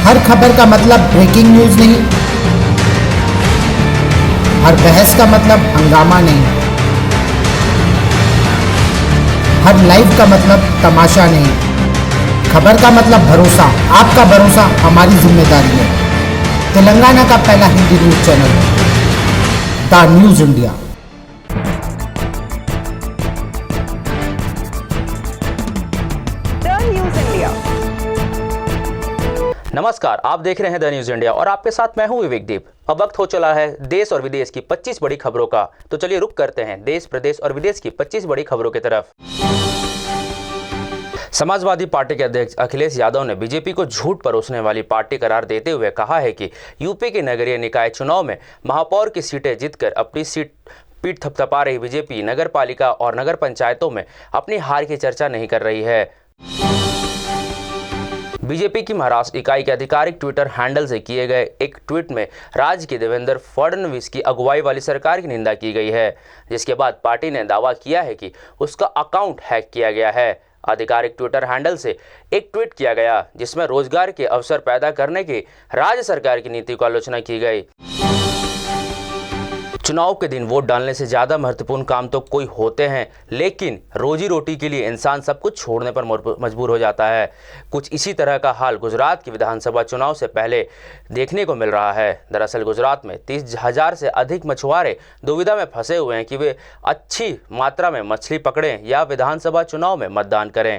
हर खबर का मतलब ब्रेकिंग न्यूज नहीं, हर बहस का मतलब हंगामा नहीं, हर लाइव का मतलब तमाशा नहीं। खबर का मतलब भरोसा, आपका भरोसा हमारी जिम्मेदारी है। तेलंगाना का पहला Hindi news channel the news India. नमस्कार, आप देख रहे हैं द न्यूज इंडिया और आपके साथ मैं हूं विवेक दीप। अब वक्त हो चला है देश और विदेश की 25 बड़ी खबरों का, तो चलिए रुक करते हैं देश, प्रदेश और विदेश की 25 बड़ी खबरों की तरफ। समाजवादी पार्टी के अध्यक्ष अखिलेश यादव ने बीजेपी को झूठ परोसने वाली पार्टी करार देते हुए कहा है कि यूपी के नगरीय निकाय चुनाव में महापौर की सीटें जीतकर अपनी पीठ थपथपा रही बीजेपी नगर पालिका और नगर पंचायतों में अपनी हार की चर्चा नहीं कर रही है। बीजेपी की महाराष्ट्र इकाई के आधिकारिक ट्विटर हैंडल से किए गए एक ट्वीट में राज्य की देवेंद्र फडणवीस की अगुवाई वाली सरकार की निंदा की गई है, जिसके बाद पार्टी ने दावा किया है कि उसका अकाउंट हैक किया गया है। आधिकारिक ट्विटर हैंडल से एक ट्वीट किया गया जिसमें रोजगार के अवसर पैदा करने की राज्य सरकार की नीति को आलोचना की गई। चुनाव के दिन वोट डालने से ज़्यादा महत्वपूर्ण काम तो कोई होते हैं, लेकिन रोजी रोटी के लिए इंसान सब कुछ छोड़ने पर मजबूर हो जाता है। कुछ इसी तरह का हाल गुजरात के विधानसभा चुनाव से पहले देखने को मिल रहा है। दरअसल गुजरात में 30,000 से अधिक मछुआरे दुविधा में फंसे हुए हैं कि वे अच्छी मात्रा में मछली पकड़ें या विधानसभा चुनाव में मतदान करें।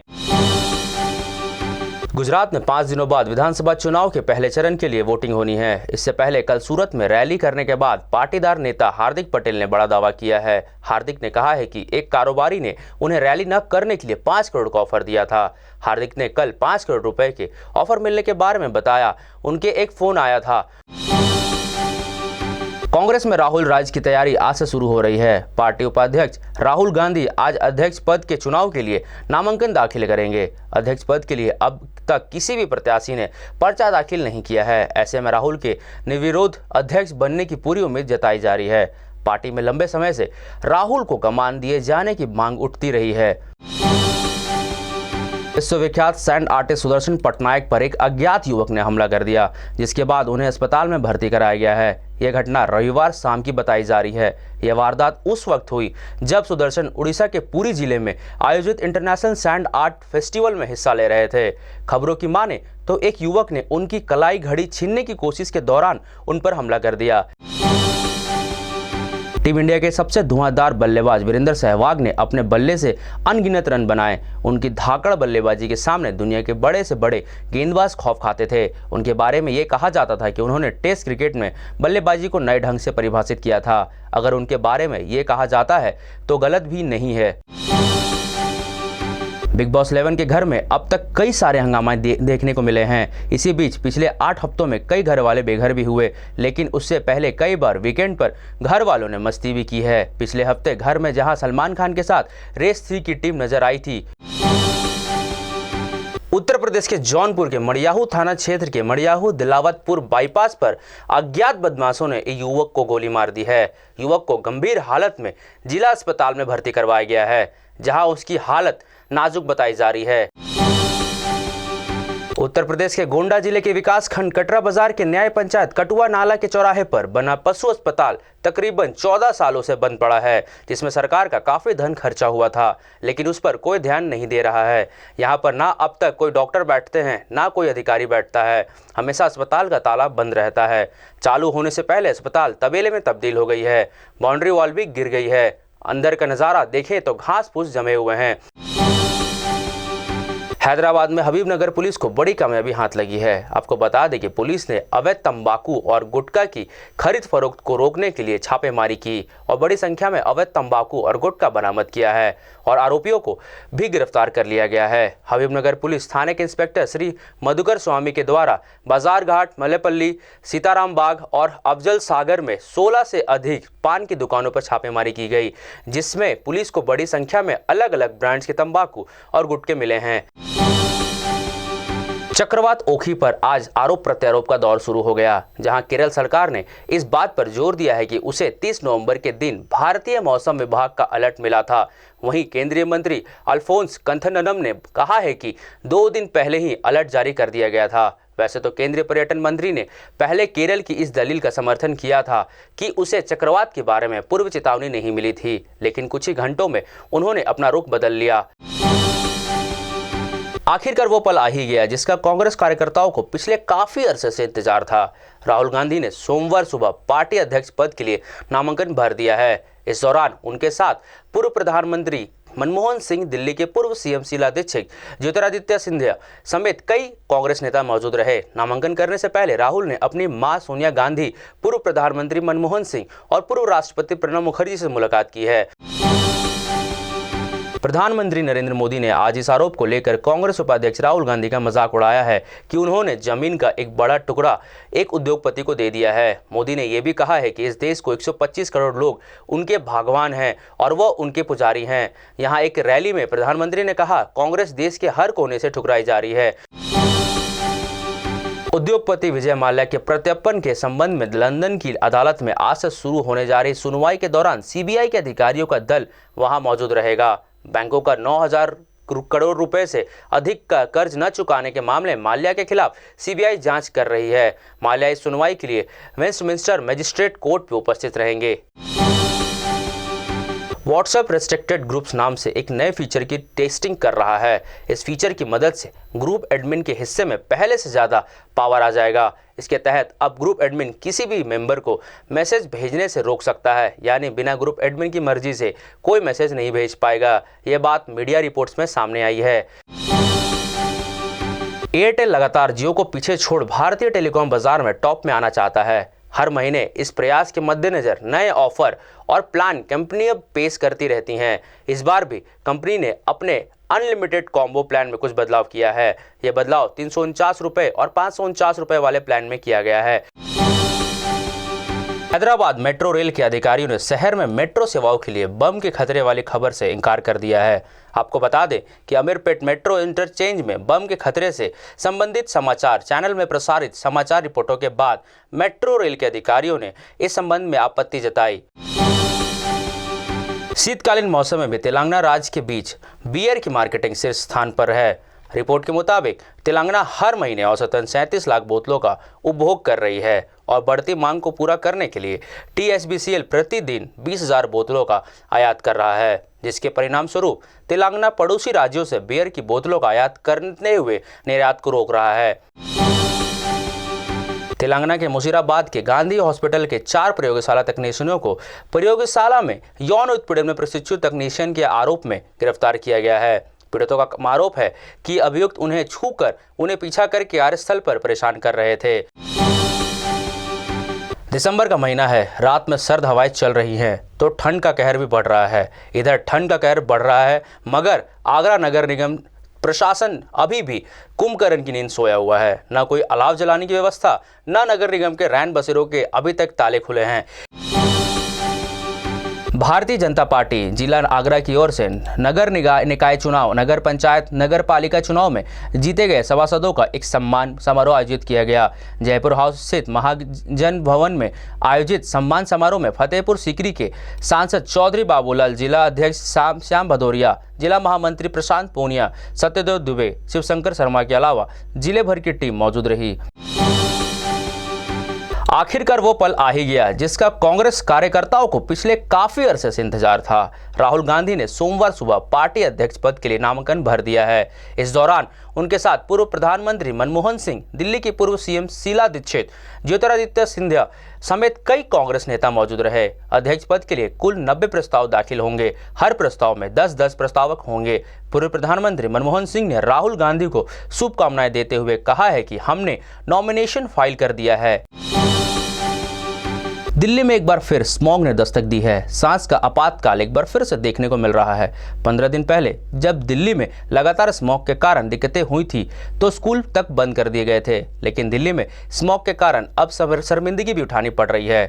गुजरात में 5 दिनों बाद विधानसभा चुनाव के पहले चरण के लिए वोटिंग होनी है। इससे पहले कल सूरत में रैली करने के बाद पाटीदार नेता हार्दिक पटेल ने बड़ा दावा किया है। हार्दिक ने कहा है कि एक कारोबारी ने उन्हें रैली न करने के लिए 5 करोड़ का ऑफर दिया था। हार्दिक ने कल 5 करोड़ रुपए के ऑफर मिलने के बारे में बताया। उनके एक फोन आया था। कांग्रेस में राहुल राज की तैयारी आज से शुरू हो रही है। पार्टी उपाध्यक्ष राहुल गांधी आज अध्यक्ष पद के चुनाव के लिए नामांकन दाखिल करेंगे। अध्यक्ष पद के लिए अब तक किसी भी प्रत्याशी ने पर्चा दाखिल नहीं किया है। ऐसे में राहुल के निर्विरोध अध्यक्ष बनने की पूरी उम्मीद जताई जा रही है। पार्टी में लंबे समय से राहुल को कमान दिए जाने की मांग उठती रही है। विश्वविख्यात सैंड आर्टिस्ट सुदर्शन पटनायक पर एक अज्ञात युवक ने हमला कर दिया, जिसके बाद उन्हें अस्पताल में भर्ती कराया गया है। यह घटना रविवार शाम की बताई जा रही है। यह वारदात उस वक्त हुई जब सुदर्शन उड़ीसा के पुरी जिले में आयोजित इंटरनेशनल सैंड आर्ट फेस्टिवल में हिस्सा ले रहे थे। खबरों की माने तो एक युवक ने उनकी कलाई घड़ी छीनने की कोशिश के दौरान उन पर हमला कर दिया। टीम इंडिया के सबसे धुआंधार बल्लेबाज वीरेंद्र सहवाग ने अपने बल्ले से अनगिनत रन बनाए। उनकी धाकड़ बल्लेबाजी के सामने दुनिया के बड़े से बड़े गेंदबाज खौफ खाते थे। उनके बारे में ये कहा जाता था कि उन्होंने टेस्ट क्रिकेट में बल्लेबाजी को नए ढंग से परिभाषित किया था। अगर उनके बारे में ये कहा जाता है तो गलत भी नहीं है। बिग बॉस 11 के घर में अब तक कई सारे हंगामे देखने को मिले हैं। इसी बीच पिछले 8 हफ्तों में कई घर वाले बेघर भी हुए, लेकिन उससे पहले कई बार वीकेंड पर घर वालों ने मस्ती भी की है। पिछले हफ्ते घर में जहां सलमान खान के साथ रेस 3 की टीम नजर आई थी। उत्तर प्रदेश के जौनपुर के मड़ियाहू थाना क्षेत्र के मड़ियाहू दिलावतपुर बाईपास पर अज्ञात बदमाशों ने एक युवक को गोली मार दी है। युवक को गंभीर हालत में जिला अस्पताल में भर्ती करवाया गया है, जहां उसकी हालत नाजुक बताई जा रही है। उत्तर प्रदेश के गोंडा जिले के विकास खंड कटरा बाजार के न्याय पंचायत कटुआ नाला के चौराहे पर बना पशु अस्पताल तकरीबन 14 सालों से बंद पड़ा है, जिसमें सरकार का काफी धन खर्चा हुआ था, लेकिन उस पर कोई ध्यान नहीं दे रहा है। यहाँ पर ना अब तक कोई डॉक्टर बैठते हैं, ना कोई अधिकारी बैठता है। हमेशा अस्पताल का ताला बंद रहता है। चालू होने से पहले अस्पताल तबेले में तब्दील हो गई है। बाउंड्री वॉल भी गिर गई है। अंदर का नज़ारा देखें तो घास फूस जमे हुए हैं। हैदराबाद में हबीबनगर पुलिस को बड़ी कामयाबी हाथ लगी है। आपको बता दें कि पुलिस ने अवैध तंबाकू और गुटखा की खरीद फरोख्त को रोकने के लिए छापेमारी की और बड़ी संख्या में अवैध तंबाकू और गुटखा बरामद किया है और आरोपियों को भी गिरफ्तार कर लिया गया है। हबीबनगर पुलिस थाने के इंस्पेक्टर श्री मधुकर स्वामी के द्वारा बाजार घाट, मलेपल्ली, सीताराम बाग और अफजल सागर में 16 से अधिक पान की दुकानों पर छापेमारी की गई, जिसमें पुलिस को बड़ी संख्या में अलग अलग ब्रांड्स के तंबाकू और गुटखे मिले हैं। चक्रवात ओखी पर आज आरोप प्रत्यारोप का दौर शुरू हो गया, जहां केरल सरकार ने इस बात पर जोर दिया है कि उसे 30 नवंबर के दिन भारतीय मौसम विभाग का अलर्ट मिला था। वहीं केंद्रीय मंत्री अल्फोंस कन्थननम ने कहा है कि 2 दिन पहले ही अलर्ट जारी कर दिया गया था। वैसे तो केंद्रीय पर्यटन मंत्री ने पहले केरल की इस दलील का समर्थन किया था कि उसे चक्रवात के बारे में पूर्व चेतावनी नहीं मिली थी, लेकिन कुछ ही घंटों में उन्होंने अपना रुख बदल लिया। आखिरकार वो पल आ ही गया जिसका कांग्रेस कार्यकर्ताओं को पिछले काफी अरसे से इंतजार था। राहुल गांधी ने सोमवार सुबह पार्टी अध्यक्ष पद के लिए नामांकन भर दिया है। इस दौरान उनके साथ पूर्व प्रधानमंत्री मनमोहन सिंह, दिल्ली के पूर्व सीएम शीला दीक्षित, ज्योतिरादित्य सिंधिया समेत कई कांग्रेस नेता मौजूद रहे। नामांकन करने से पहले राहुल ने अपनी मां सोनिया गांधी, पूर्व प्रधानमंत्री मनमोहन सिंह और पूर्व राष्ट्रपति प्रणब मुखर्जी से मुलाकात की है। प्रधानमंत्री नरेंद्र मोदी ने आज इस आरोप को लेकर कांग्रेस उपाध्यक्ष राहुल गांधी का मजाक उड़ाया है कि उन्होंने जमीन का एक बड़ा टुकड़ा एक उद्योगपति को दे दिया है। मोदी ने यह भी कहा है कि इस देश को 125 करोड़ लोग उनके भगवान हैं और वह उनके पुजारी हैं। यहां एक रैली में प्रधानमंत्री ने कहा, कांग्रेस देश के हर कोने से ठुकराई जा रही है। उद्योगपति विजय माल्या के प्रत्यर्पण के संबंध में लंदन की अदालत में आज से शुरू होने जा रही सुनवाई के दौरान सीबीआई के अधिकारियों का दल वहां मौजूद रहेगा। बैंकों का 9,000 करोड़ रुपए से अधिक का कर्ज न चुकाने के मामले माल्या के खिलाफ सीबीआई जांच कर रही है। माल्या इस सुनवाई के लिए वेस्टमिंस्टर मजिस्ट्रेट कोर्ट में उपस्थित रहेंगे। व्हाट्सएप रेस्ट्रिक्टेड ग्रुप्स नाम से एक नए फीचर की टेस्टिंग कर रहा है। इस फीचर की मदद से ग्रुप एडमिन के हिस्से में पहले से ज़्यादा पावर आ जाएगा। इसके तहत अब ग्रुप एडमिन किसी भी मेंबर को मैसेज भेजने से रोक सकता है, यानी बिना ग्रुप एडमिन की मर्जी से कोई मैसेज नहीं भेज पाएगा। यह बात मीडिया रिपोर्ट्स में सामने आई है। एयरटेल लगातार जियो को पीछे छोड़ भारतीय टेलीकॉम बाजार में टॉप में आना चाहता है। हर महीने इस प्रयास के मद्देनजर नए ऑफर और प्लान कंपनियां पेश करती रहती हैं। इस बार भी कंपनी ने अपने अनलिमिटेड कॉम्बो प्लान में कुछ बदलाव किया है। यह बदलाव 349 रुपए और 549 रुपए वाले प्लान में किया गया है। हैदराबाद मेट्रो रेल के अधिकारियों ने शहर में मेट्रो सेवाओं के लिए बम के खतरे वाली खबर से इनकार कर दिया है। आपको बता दें कि अमीरपेट मेट्रो इंटरचेंज में बम के खतरे से संबंधित समाचार चैनल में प्रसारित समाचार रिपोर्टों के बाद मेट्रो रेल के अधिकारियों ने इस संबंध में आपत्ति जताई। शीतकालीन मौसम में भी तेलंगाना राज्य के बीच बियर की मार्केटिंग शीर्ष स्थान पर है। रिपोर्ट के मुताबिक तेलंगाना हर महीने औसतन 37 लाख बोतलों का उपभोग कर रही है और बढ़ती मांग को पूरा करने के लिए TSBCL प्रतिदिन 20,000 बोतलों का आयात कर रहा है, जिसके परिणाम स्वरूप तेलंगाना पड़ोसी राज्यों से बियर की बोतलों का आयात करते हुए निर्यात को रोक रहा है। तेलंगाना के मुशीराबाद के गांधी हॉस्पिटल के 4 प्रयोगशाला तकनीशियनों को प्रयोगशाला में यौन उत्पीड़न में प्रशिक्षित तकनीशियन के आरोप में गिरफ्तार किया गया है। पीड़ितों का आरोप है कि अभियुक्त उन्हें छूकर उन्हें पीछा करके कार्यस्थल पर परेशान कर रहे थे। दिसंबर का महीना है, रात में सर्द हवाएं चल रही हैं तो ठंड का कहर भी बढ़ रहा है। इधर ठंड का कहर बढ़ रहा है, मगर आगरा नगर निगम प्रशासन अभी भी कुंभकर्ण की नींद सोया हुआ है। न कोई अलाव जलाने की व्यवस्था, न नगर निगम के रैन बसेरों के अभी तक ताले खुले हैं। भारतीय जनता पार्टी जिला आगरा की ओर से नगर निकाय चुनाव, नगर पंचायत, नगर पालिका चुनाव में जीते गए सभासदों का एक सम्मान समारोह आयोजित किया गया। जयपुर हाउस स्थित महाजन भवन में आयोजित सम्मान समारोह में फतेहपुर सीकरी के सांसद चौधरी बाबूलाल, जिला अध्यक्ष श्याम भदौरिया, जिला महामंत्री प्रशांत पूनिया, सत्यदेव दुबे, शिवशंकर शर्मा के अलावा जिले भर की टीम मौजूद रही। आखिरकार वो पल आ ही गया जिसका कांग्रेस कार्यकर्ताओं को पिछले काफी अरसे से इंतजार था। राहुल गांधी ने सोमवार सुबह पार्टी अध्यक्ष पद के लिए नामांकन भर दिया है। इस दौरान उनके साथ पूर्व प्रधानमंत्री मनमोहन सिंह, दिल्ली की पूर्व सीएम शीला दीक्षित, ज्योतिरादित्य सिंधिया समेत कई कांग्रेस नेता मौजूद रहे। अध्यक्ष पद के लिए कुल 90 प्रस्ताव दाखिल होंगे। हर प्रस्ताव में 10-10 प्रस्तावक होंगे। पूर्व प्रधानमंत्री मनमोहन सिंह ने राहुल गांधी को शुभकामनाएं देते हुए कहा है कि हमने नॉमिनेशन फाइल कर दिया है। दिल्ली में एक बार फिर स्मॉग ने दस्तक दी है। सांस का आपातकाल एक बार फिर से देखने को मिल रहा है। 15 दिन पहले जब दिल्ली में लगातार स्मॉग के कारण दिक्कतें हुई थी तो स्कूल तक बंद कर दिए गए थे, लेकिन दिल्ली में स्मॉग के कारण अब शर्मिंदगी भी उठानी पड़ रही है।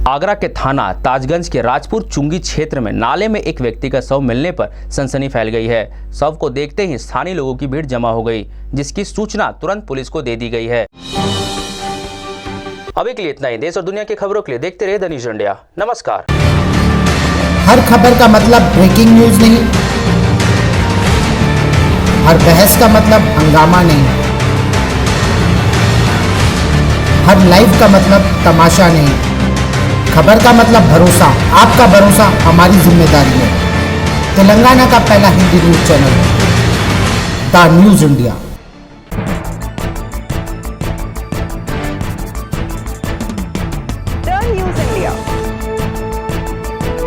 आगरा के थाना ताजगंज के राजपुर चुंगी क्षेत्र में नाले में एक व्यक्ति का शव मिलने पर सनसनी फैल गई है। शव को देखते ही स्थानीय लोगों की भीड़ जमा हो गई, जिसकी सूचना तुरंत पुलिस को दे दी गई है। अभी के लिए इतना ही। देश और दुनिया की खबरों के लिए देखते रहिए द न्यूज़ इंडिया। नमस्कार। हर खबर का मतलब ब्रेकिंग न्यूज नहीं, हर बहस का मतलब हंगामा नहीं, हर लाइव का मतलब तमाशा नहीं। खबर का मतलब भरोसा, आपका भरोसा हमारी जिम्मेदारी है। तेलंगाना का पहला Hindi news channel the news India.